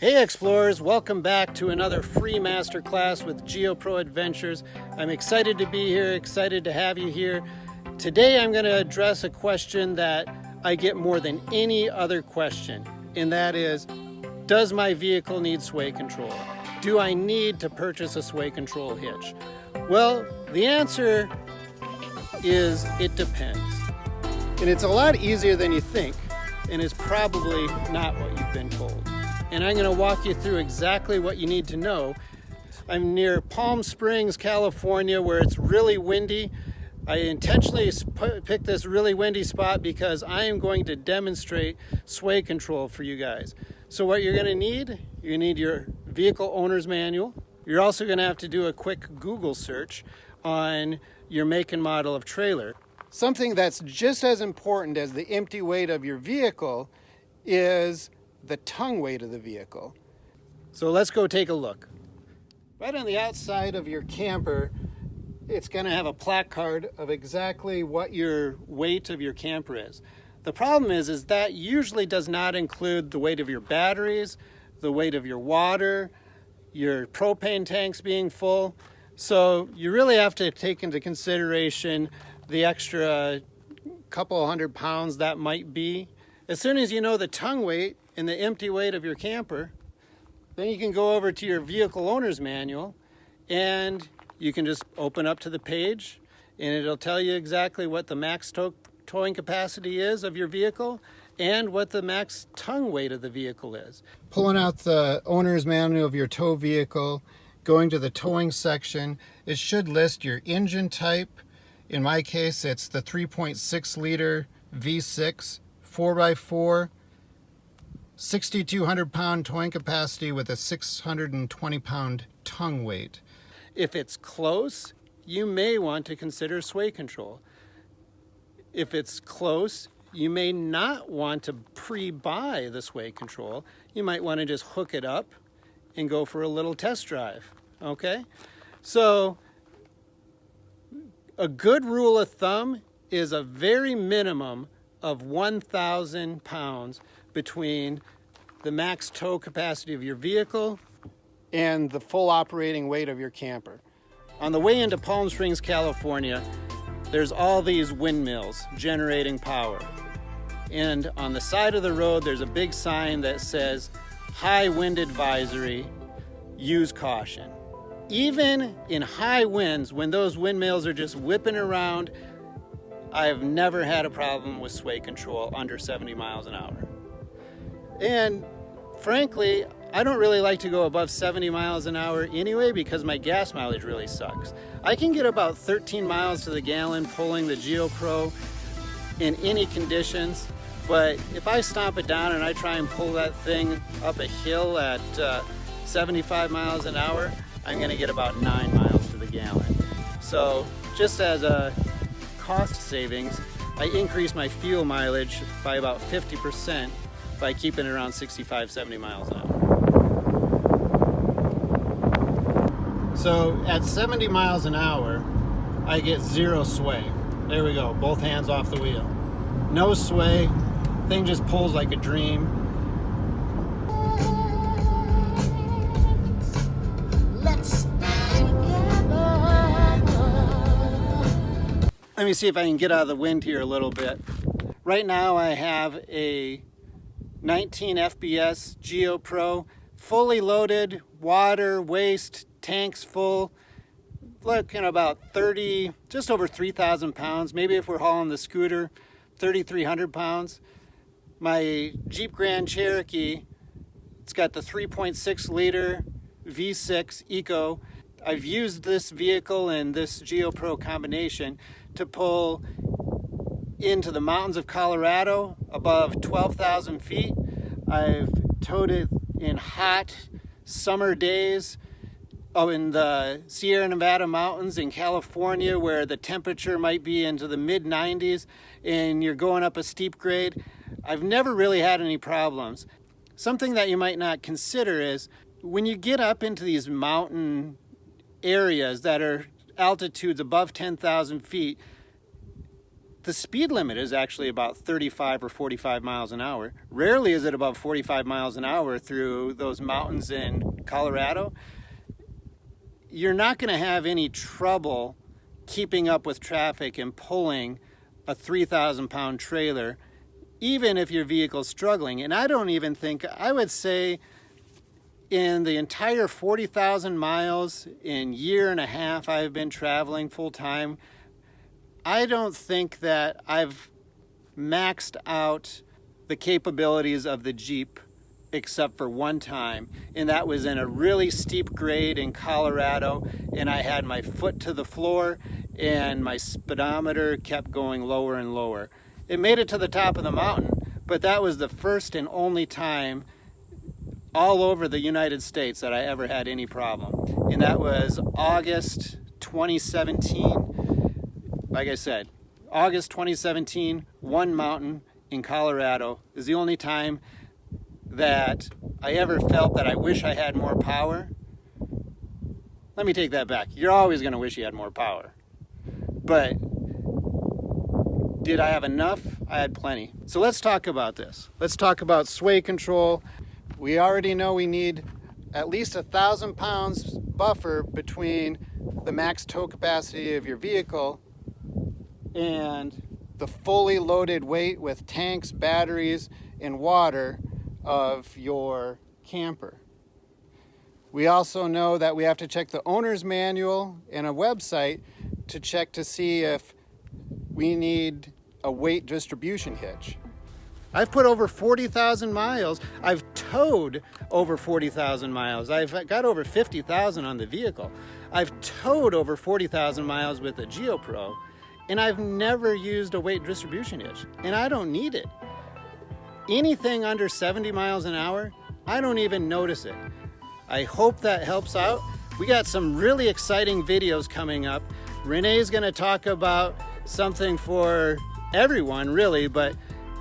Hey explorers, welcome back to another free masterclass with Geo Pro Adventures. I'm excited to be here, excited to have you here. Today I'm going to address a question that I get more than any other question, and that is, does my vehicle need sway control? Do I need to purchase a sway control hitch? Well, the answer is it depends. And it's a lot easier than you think, and it's probably not what you've been told. And I'm going to walk you through exactly what you need to know. I'm near Palm Springs, California, where it's really windy. I intentionally picked this really windy spot because I am going to demonstrate sway control for you guys. So what you're going to need, you need your vehicle owner's manual. You're also going to have to do a quick Google search on your make and model of trailer. Something that's just as important as the empty weight of your vehicle is the tongue weight of the vehicle. So let's go take a look. Right on the outside of your camper, it's going to have a placard of exactly what your weight of your camper is. The problem is that usually does not include the weight of your batteries, the weight of your water, your propane tanks being full. So you really have to take into consideration the extra couple hundred pounds that might be. As soon as you know the tongue weight and the empty weight of your camper, then you can go over to your vehicle owner's manual and you can just open up to the page and it'll tell you exactly what the max towing capacity is of your vehicle and what the max tongue weight of the vehicle is. Pulling out the owner's manual of your tow vehicle, going to the towing section, it should list your engine type. In my case, it's the 3.6 liter V6 4x4, 6,200 pound towing capacity with a 620 pound tongue weight. If it's close, you may want to consider sway control. If it's close, you may not want to pre-buy the sway control. You might want to just hook it up and go for a little test drive, okay? So a good rule of thumb is a very minimum of 1,000 pounds between the max tow capacity of your vehicle and the full operating weight of your camper. On the way into Palm Springs, California, there's all these windmills generating power. And on the side of the road, there's a big sign that says, high wind advisory, use caution. Even in high winds, when those windmills are just whipping around, I have never had a problem with sway control under 70 miles an hour. And frankly, I don't really like to go above 70 miles an hour anyway because my gas mileage really sucks. I can get about 13 miles to the gallon pulling the Geo Pro in any conditions, but if I stomp it down and I try and pull that thing up a hill at 75 miles an hour, I'm going to get about 9 miles to the gallon. So just as a cost savings, I increase my fuel mileage by about 50% by keeping it around 65, 70 miles an hour. So at 70 miles an hour, I get zero sway. There we go, both hands off the wheel. No sway, thing just pulls like a dream. Let me see if I can get out of the wind here a little bit. Right now I have a 19 FPS Geo Pro, fully loaded, water, waste, tanks full, looking about 30, just over 3,000 pounds. Maybe if we're hauling the scooter, 3,300 pounds. My Jeep Grand Cherokee, it's got the 3.6 liter V6 Eco. I've used this vehicle and this Geo Pro combination to pull into the mountains of Colorado above 12,000 feet. I've towed it in hot summer days in the Sierra Nevada mountains in California where the temperature might be into the mid 90s and you're going up a steep grade. I've never really had any problems. Something that you might not consider is when you get up into these mountain areas that are altitudes above 10,000 feet, the speed limit is actually about 35 or 45 miles an hour. Rarely is it above 45 miles an hour through those mountains in Colorado. You're not going to have any trouble keeping up with traffic and pulling a 3,000-pound trailer, even if your vehicle's struggling. And I don't even think, I would say in the entire 40,000 miles in year and a half I've been traveling full time, I don't think that I've maxed out the capabilities of the Jeep except for one time, and that was in a really steep grade in Colorado, and I had my foot to the floor and my speedometer kept going lower and lower. It made it to the top of the mountain, but that was the first and only time all over the United States that I ever had any problem. And that was August 2017. Like I said, August 2017, one mountain in Colorado is the only time that I ever felt that I wish I had more power. Let me take that back. You're always going to wish you had more power. But did I have enough? I had plenty. So let's talk about this. Let's talk about sway control. We already know we need at least 1,000 pounds buffer between the max tow capacity of your vehicle and the fully loaded weight with tanks, batteries, and water of your camper. We also know that we have to check the owner's manual and a website to check to see if we need a weight distribution hitch. I've put over 40,000 miles. I've towed over 40,000 miles. I've got over 50,000 on the vehicle. I've towed over 40,000 miles with a Geo Pro, and I've never used a weight distribution hitch, and I don't need it. Anything under 70 miles an hour, I don't even notice it. I hope that helps out. We got some really exciting videos coming up. Renee's gonna talk about something for everyone, really, but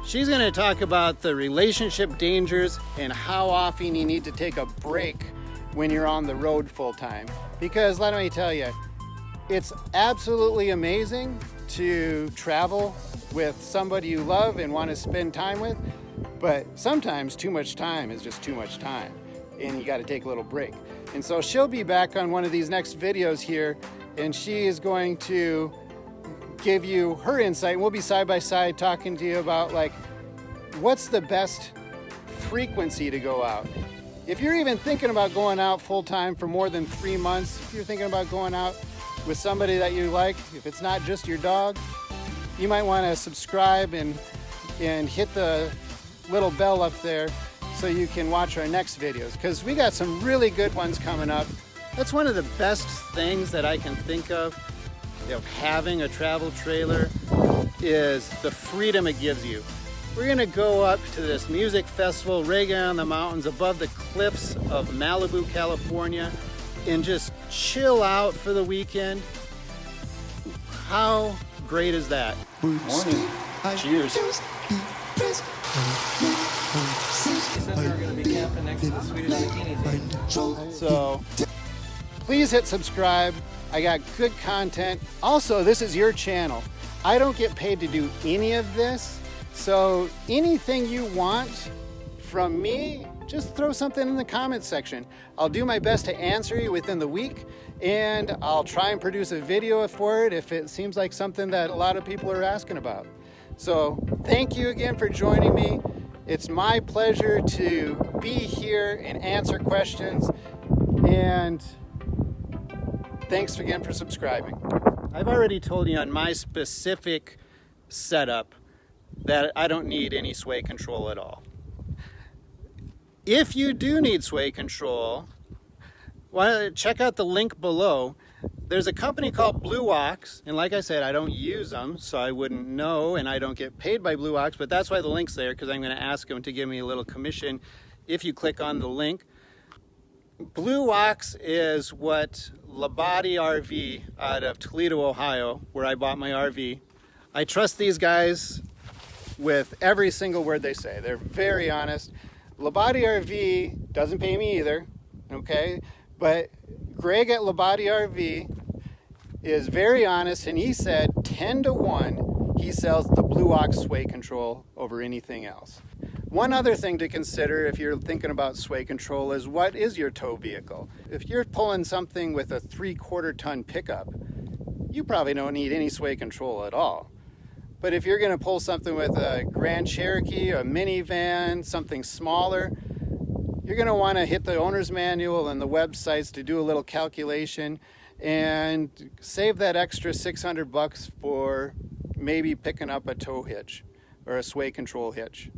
she's gonna talk about the relationship dangers and how often you need to take a break when you're on the road full time. Because let me tell you, it's absolutely amazing to travel with somebody you love and want to spend time with, but sometimes too much time is just too much time and you got to take a little break. And so she'll be back on one of these next videos here, and she is going to give you her insight, and we'll be side by side talking to you about like what's the best frequency to go out. If you're even thinking about going out full time for more than 3 months, if you're thinking about going out with somebody that you like, if it's not just your dog, you might want to subscribe and hit the little bell up there so you can watch our next videos, because we got some really good ones coming up. That's one of the best things that I can think of having a travel trailer is the freedom it gives you. We're gonna go up to this music festival, Reagan on the Mountains, above the cliffs of Malibu, California, and just chill out for the weekend. How great is that? Morning. Cheers. He said we were going to be camping next to the Swedish bikini. So please hit subscribe. I got good content. Also, this is your channel. I don't get paid to do any of this. So anything you want from me, just throw something in the comments section. I'll do my best to answer you within the week, and I'll try and produce a video for it if it seems like something that a lot of people are asking about. So thank you again for joining me. It's my pleasure to be here and answer questions, and thanks again for subscribing. I've already told you on my specific setup that I don't need any sway control at all. If you do need sway control, well, check out the link below. There's a company called Blue Ox, and like I said, I don't use them, so I wouldn't know, and I don't get paid by Blue Ox, but that's why the link's there, because I'm going to ask them to give me a little commission if you click on the link. Blue Ox is what Labate RV out of Toledo, Ohio, where I bought my RV. I trust these guys with every single word they say. They're very honest. Labate RV doesn't pay me either, okay? But Greg at Labate RV is very honest, and he said 10 to 1 he sells the Blue Ox sway control over anything else. One other thing to consider if you're thinking about sway control is, what is your tow vehicle? If you're pulling something with a 3/4 ton pickup, you probably don't need any sway control at all. But if you're going to pull something with a Grand Cherokee, a minivan, something smaller, you're going to want to hit the owner's manual and the websites to do a little calculation and save that extra $600 for maybe picking up a tow hitch or a sway control hitch.